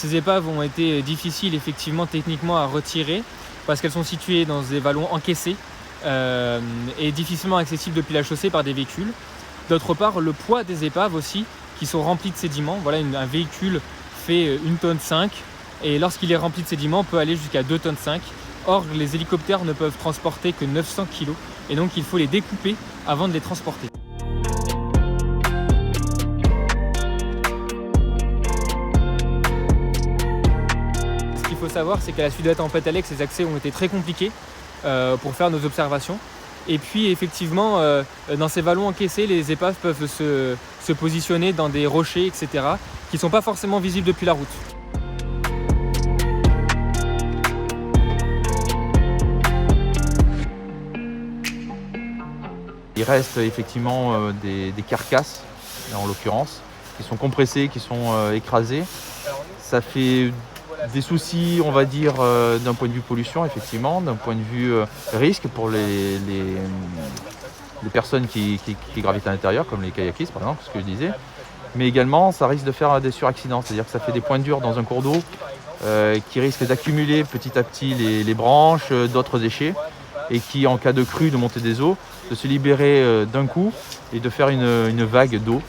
ces épaves ont été difficiles effectivement techniquement à retirer parce qu'elles sont situées dans des vallons encaissés et difficilement accessibles depuis la chaussée par des véhicules. D'autre part, le poids des épaves aussi, qui sont remplies de sédiments. Voilà, un véhicule fait 1,5 tonne et lorsqu'il est rempli de sédiments, peut aller jusqu'à 2,5 tonnes. Or, les hélicoptères ne peuvent transporter que 900 kg et donc il faut les découper avant de les transporter. Ce qu'il faut savoir, c'est qu'à la suite de la tempête Alex, les accès ont été très compliqués pour faire nos observations. Et puis effectivement, dans ces vallons encaissés, les épaves peuvent se positionner dans des rochers, etc., qui ne sont pas forcément visibles depuis la route. Il reste effectivement des carcasses, en l'occurrence, qui sont compressées, qui sont écrasées. Ça fait des soucis, on va dire, d'un point de vue pollution, effectivement, d'un point de vue risque pour les personnes qui gravitent à l'intérieur, comme les kayakistes par exemple, ce que je disais. Mais également, ça risque de faire des suraccidents, c'est-à-dire que ça fait des points durs dans un cours d'eau qui risquent d'accumuler petit à petit les branches, d'autres déchets, et qui, en cas de crue, de montée des eaux, de se libérer d'un coup et de faire une vague d'eau.